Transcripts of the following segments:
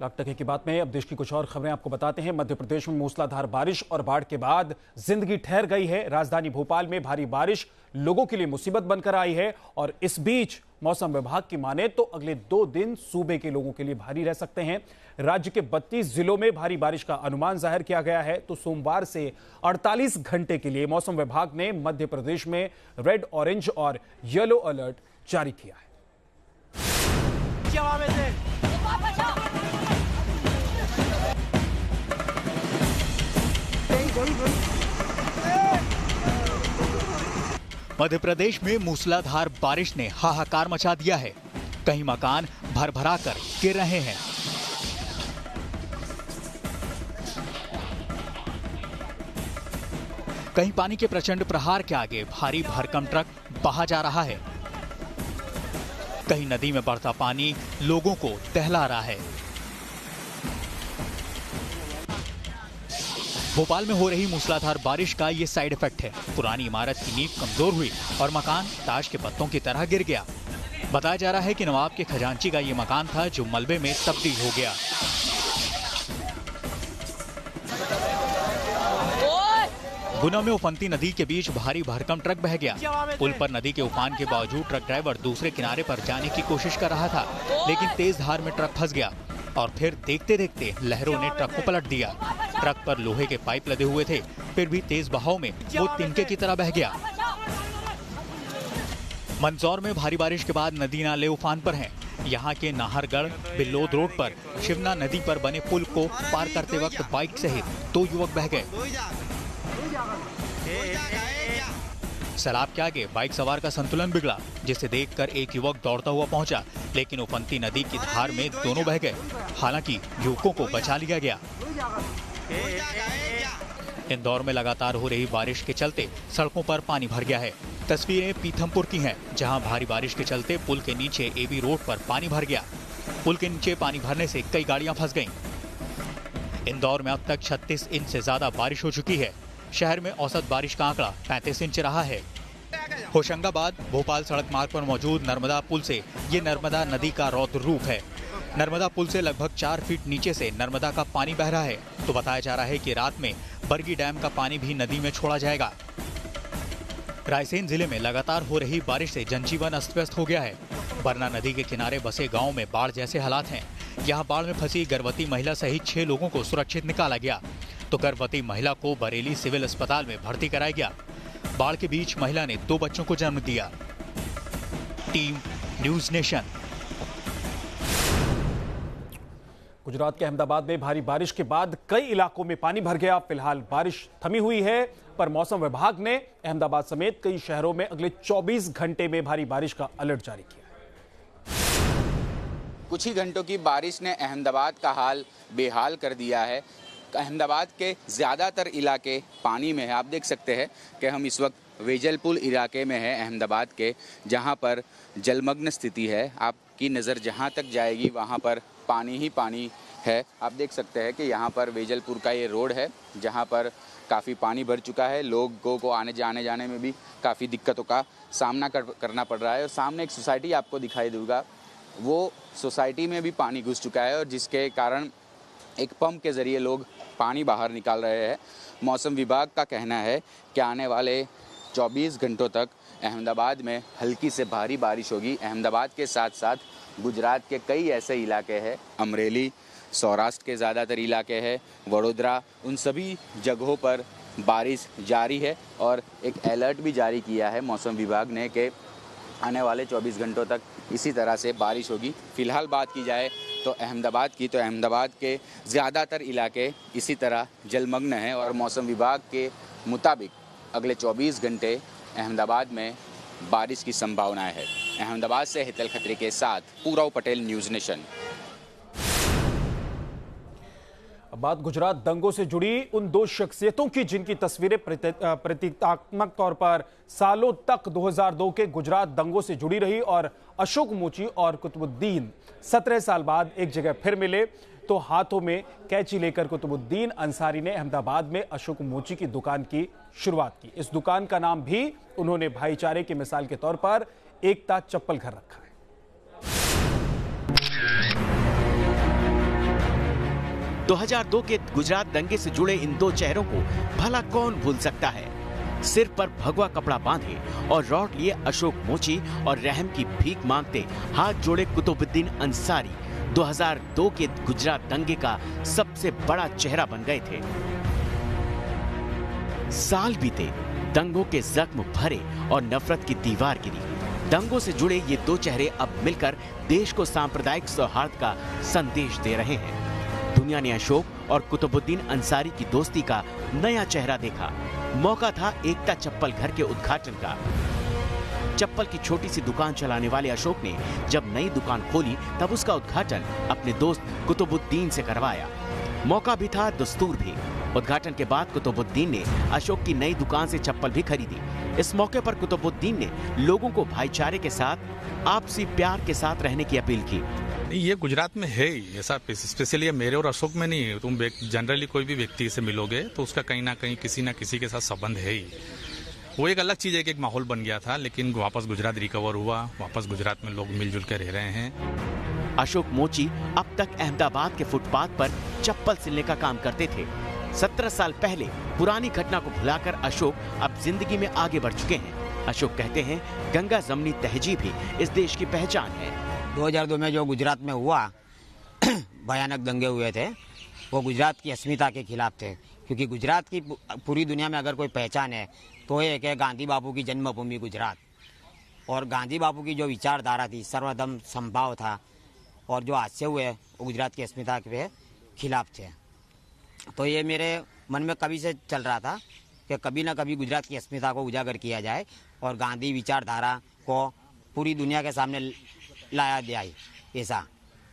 लाख टके की बात में अब देश की कुछ और खबरें आपको बताते हैं। मध्य प्रदेश में मूसलाधार बारिश और बाढ़ के बाद जिंदगी ठहर गई है। राजधानी भोपाल में भारी बारिश लोगों के लिए मुसीबत बनकर आई है और इस बीच मौसम विभाग की माने तो अगले 2 दिन सूबे के लोगों के लिए भारी रह सकते हैं। राज्य के 32 जिलों में भारी बारिश का अनुमान जाहिर किया गया है। तो सोमवार से 48 घंटे के लिए मौसम विभाग ने मध्य प्रदेश में रेड, ऑरेंज और येलो अलर्ट जारी किया है। मध्य प्रदेश में मूसलाधार बारिश ने हाहाकार मचा दिया है। कई मकान भर-भरा कर गिर रहे हैं। कहीं पानी के प्रचंड प्रहार के आगे भारी भरकम ट्रक बहा जा रहा है। कहीं नदी में बढ़ता पानी लोगों को दहला रहा है। भोपाल में हो रही मूसलाधार बारिश का ये साइड इफेक्ट है। पुरानी इमारत की नींव कमजोर हुई और मकान ताश के पत्तों की तरह गिर गया। बताया जा रहा है कि नवाब के खजांची का ये मकान था जो मलबे में तब्दील हो गया। गुना में उफनती नदी के बीच भारी भरकम ट्रक बह गया। पुल पर नदी के उफान के बावजूद ट्रक ड्राइवर दूसरे किनारे पर जाने की कोशिश कर रहा था, लेकिन तेज धार में ट्रक फंस गया और फिर देखते देखते लहरों ने ट्रक को पलट दिया। ट्रक पर लोहे के पाइप लदे हुए थे, फिर भी तेज बहाव में वो तिनके की तरह बह गया। मंदसौर में भारी बारिश के बाद नदी नाले उफान पर हैं। यहाँ के नाहरगढ़ बिल्लोद रोड पर शिवना नदी पर बने पुल को पार करते वक्त बाइक सहित 2 युवक बह गए। सैलाब के आगे बाइक सवार का संतुलन बिगड़ा, जिसे देखकर एक युवक दौड़ता हुआ पहुंचा, लेकिन उफनती नदी की धार में दोनों बह गए। हालांकि युवकों को बचा लिया गया। इंदौर में लगातार हो रही बारिश के चलते सड़कों पर पानी भर गया है। तस्वीरें पीथमपुर की हैं, जहां भारी बारिश के चलते पुल के नीचे एबी रोड पर पानी भर गया। पुल के नीचे पानी भरने से कई गाड़ियां फंस गईं। इंदौर में अब तक 36 इंच से ज्यादा बारिश हो चुकी है। शहर में औसत बारिश का आंकड़ा 35 इंच रहा है। होशंगाबाद भोपाल सड़क मार्ग पर मौजूद नर्मदा पुल से ये नर्मदा नदी का रौद्र रूप है। नर्मदा पुल से लगभग 4 फीट नीचे से नर्मदा का पानी बह रहा है। तो बताया जा रहा है कि रात में बरगी डैम का पानी भी नदी में छोड़ा जाएगा। रायसेन जिले में लगातार हो रही बारिश से जनजीवन अस्त व्यस्त हो गया है। बरना नदी के किनारे बसे गाँव में बाढ़ जैसे हालात हैं। यहाँ बाढ़ में फंसी गर्भवती महिला सहित 6 लोगों को सुरक्षित निकाला गया, तो गर्भवती महिला को बरेली सिविल अस्पताल में भर्ती कराया गया। बाढ़ के बीच महिला ने 2 बच्चों को जन्म दिया। Team news nation. गुजरात के अहमदाबाद में भारी बारिश के बाद कई इलाकों में पानी भर गया। फिलहाल बारिश थमी हुई है, पर मौसम विभाग ने अहमदाबाद समेत कई शहरों में अगले 24 घंटे में भारी बारिश का अलर्ट जारी किया। कुछ ही घंटों की बारिश ने अहमदाबाद का हाल बेहाल कर दिया है। अहमदाबाद के ज़्यादातर इलाके पानी में है। आप देख सकते हैं कि हम इस वक्त वेजलपुर इलाके में हैं अहमदाबाद के, जहां पर जलमग्न स्थिति है। आपकी नज़र जहां तक जाएगी वहां पर पानी ही पानी है। आप देख सकते हैं कि यहां पर वेजलपुर का ये रोड है, जहां पर काफ़ी पानी भर चुका है। लोगों को आने जाने में भी काफ़ी दिक्कतों का सामना करना पड़ रहा है। और सामने एक सोसाइटी आपको दिखाई दूंगा, वो सोसाइटी में भी पानी घुस चुका है और जिसके कारण एक पंप के ज़रिए लोग पानी बाहर निकाल रहे हैं। मौसम विभाग का कहना है कि आने वाले 24 घंटों तक अहमदाबाद में हल्की से भारी बारिश होगी। अहमदाबाद के साथ साथ गुजरात के कई ऐसे इलाके हैं, अमरेली, सौराष्ट्र के ज़्यादातर इलाके हैं, वडोदरा, उन सभी जगहों पर बारिश जारी है। और एक अलर्ट भी जारी किया है मौसम विभाग ने कि आने वाले 24 घंटों तक इसी तरह से बारिश होगी। फ़िलहाल बात की जाए तो अहमदाबाद के ज़्यादातर इलाके इसी तरह जलमग्न हैं और मौसम विभाग के मुताबिक अगले 24 घंटे अहमदाबाद में बारिश की संभावनाएं है। अहमदाबाद से हितल खत्री के साथ पूरव पटेल, न्यूज़ नेशन। अब बात गुजरात दंगों से जुड़ी उन 2 शख्सियतों की जिनकी तस्वीरें प्रतीकात्मक तौर पर सालों तक 2002 के गुजरात दंगों से जुड़ी रही और अशोक मोची और कुतुबुद्दीन 17 साल बाद एक जगह फिर मिले। तो हाथों में कैंची लेकर कुतुबुद्दीन अंसारी ने अहमदाबाद में अशोक मोची की दुकान की शुरुआत की। इस दुकान का नाम भी उन्होंने भाईचारे की मिसाल के तौर पर एकता चप्पल घर रखा है। 2002 के गुजरात दंगे से जुड़े इन दो चेहरों को भला कौन भूल सकता है। सिर पर भगवा कपड़ा बांधे और रॉड लिए अशोक मोची और रहम की भीख मांगते हाथ जोड़े कुतुबुद्दीन अंसारी 2002 के गुजरात दंगे का सबसे बड़ा चेहरा बन गए थे। साल बीते, दंगों के जख्म भरे और नफरत की दीवार गिरी। दंगों से जुड़े ये दो चेहरे अब मिलकर देश को सांप्रदायिक सौहार्द का संदेश दे रहे हैं। दुनिया ने अशोक और कुतुबुद्दीन अंसारी की दोस्ती का नया चेहरा देखा। मौका था एकता चप्पल घर के उद्घाटन का। चप्पल की छोटी सी दुकान चलाने वाले अशोक ने जब नई दुकान खोली तब उसका उद्घाटन अपने दोस्त कुतुबुद्दीन से करवाया। मौका भी था, दस्तूर भी। उद्घाटन के बाद कुतुबुद्दीन ने अशोक की नई दुकान से चप्पल भी खरीदी। इस मौके पर कुतुबुद्दीन ने लोगों को भाईचारे के साथ, आपसी प्यार के साथ रहने की अपील की। ये गुजरात में है ही ऐसा, स्पेशली मेरे और अशोक में नहीं। तुम जनरली कोई भी व्यक्ति से मिलोगे तो उसका कहीं ना कहीं किसी ना किसी के साथ संबंध है ही। वो एक अलग चीज है कि एक माहौल बन गया था, लेकिन वापस गुजरात रिकवर हुआ। वापस गुजरात में लोग मिलजुल कर रह रहे हैं। अशोक मोची अब तक अहमदाबाद के फुटपाथ पर चप्पल सिलने का काम करते थे। 17 साल पहले पुरानी घटना को भुलाकर अशोक अब जिंदगी में आगे बढ़ चुके हैं। अशोक कहते हैं, गंगा जमनी तहजीब ही इस देश की पहचान है। 2002 में जो गुजरात में हुआ भयानक दंगे हुए थे, वो गुजरात की अस्मिता के खिलाफ थे। क्योंकि गुजरात की पूरी दुनिया में अगर कोई पहचान है तो ये एक है गांधी बापू की जन्मभूमि गुजरात। और गांधी बापू की जो विचारधारा थी, सर्वधर्म समभाव था, और जो हादसे हुए वो गुजरात की अस्मिता के खिलाफ थे। तो ये मेरे मन में कभी से चल रहा था कि कभी ना कभी गुजरात की अस्मिता को उजागर किया जाए और गांधी विचारधारा को पूरी दुनिया के सामने लाया जाए। ऐसा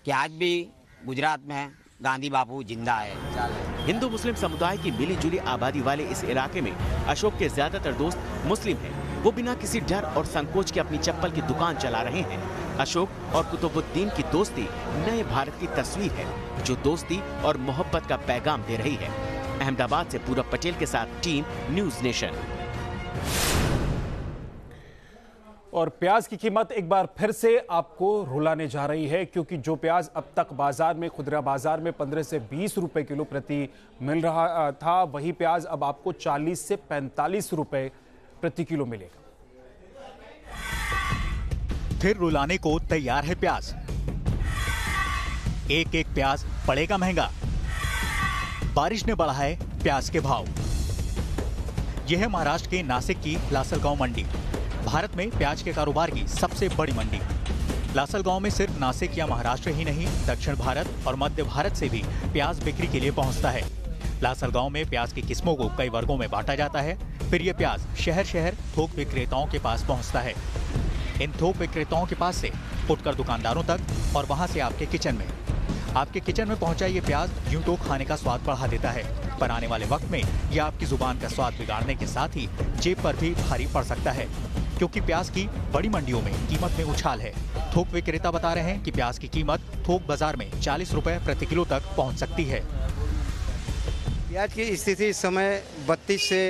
कि आज भी गुजरात में गांधी बापू जिंदा है। हिंदू मुस्लिम समुदाय की मिली जुली आबादी वाले इस इलाके में अशोक के ज्यादातर दोस्त मुस्लिम हैं। वो बिना किसी डर और संकोच के अपनी चप्पल की दुकान चला रहे हैं। अशोक और कुतुबुद्दीन की दोस्ती नए भारत की तस्वीर है, जो दोस्ती और मोहब्बत का पैगाम दे रही है। अहमदाबाद से पूरब पटेल के साथ टीम न्यूज नेशन। और प्याज की कीमत एक बार फिर से आपको रुलाने जा रही है, क्योंकि जो प्याज अब तक बाजार में, खुदरा बाजार में 15 से 20 रुपए किलो प्रति मिल रहा था, वही प्याज अब आपको 40 से 45 रुपए प्रति किलो मिलेगा। फिर रुलाने को तैयार है प्याज। एक एक प्याज पड़ेगा महंगा। बारिश ने बढ़ाए प्याज के भाव। यह है महाराष्ट्र के नासिक की लासलगांव मंडी, भारत में प्याज के कारोबार की सबसे बड़ी मंडी। लासलगांव में सिर्फ नासिक या महाराष्ट्र ही नहीं, दक्षिण भारत और मध्य भारत से भी प्याज बिक्री के लिए पहुंचता है। लासलगांव में प्याज की किस्मों को कई वर्गों में बांटा जाता है। फिर यह प्याज शहर शहर थोक विक्रेताओं के पास पहुंचता है। इन थोक विक्रेताओं के पास से फुटकर दुकानदारों तक और वहां से आपके किचन में। आपके किचन में पहुंचा ये प्याज यूं तो खाने का स्वाद बढ़ा देता है, पर आने वाले वक्त में यह आपकी जुबान का स्वाद बिगाड़ने के साथ ही जेब पर भी भारी पड़ सकता है, क्योंकि प्याज की बड़ी मंडियों में कीमत में उछाल है। थोक विक्रेता बता रहे हैं कि प्याज की कीमत थोक बाजार में 40 रुपए प्रति किलो तक पहुंच सकती है। प्याज की स्थिति इस समय 32 से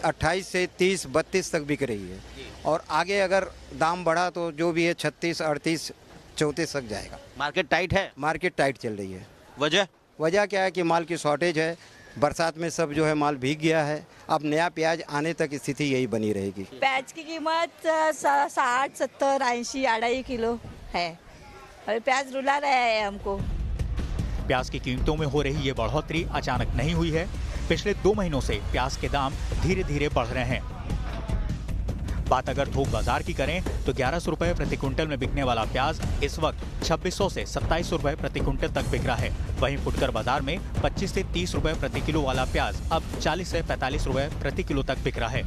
28 से 30, 32 तक बिक रही है, और आगे अगर दाम बढ़ा तो जो भी है 36, 38, 34 तक जाएगा। मार्केट टाइट है। मार्केट टाइट चल रही है। वजह क्या है कि माल की शॉर्टेज है। बरसात में सब जो है माल भीग गया है। अब नया प्याज आने तक स्थिति यही बनी रहेगी। प्याज की कीमत 60, 70, 80, 2.5 किलो है, और प्याज रुला रहा है हमको। प्याज की कीमतों में हो रही ये बढ़ोतरी अचानक नहीं हुई है। पिछले 2 महीनों से प्याज के दाम धीरे धीरे बढ़ रहे हैं। बात अगर थोक बाजार की करें तो 1100 रुपए प्रति क्विंटल में बिकने वाला प्याज इस वक्त 2600 से 2700 रुपए प्रति क्विंटल तक बिक रहा है। वहीं फुटकर बाजार में 25 से 30 रुपए प्रति किलो वाला प्याज अब 40 से 45 रुपए प्रति किलो तक बिक रहा है।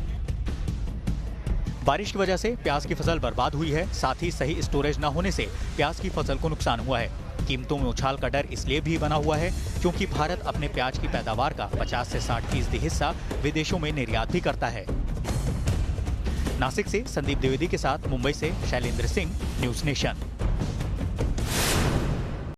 बारिश की वजह से प्याज की फसल बर्बाद हुई है, साथ ही सही स्टोरेज न होने से प्याज की फसल को नुकसान हुआ है। कीमतों में उछाल का डर इसलिए भी बना हुआ है क्योंकि भारत अपने प्याज की पैदावार का 50 से 60% हिस्सा विदेशों में निर्यात भी करता है। नासिक से संदीप द्विवेदी के साथ मुंबई से शैलेंद्र सिंह, न्यूज नेशन।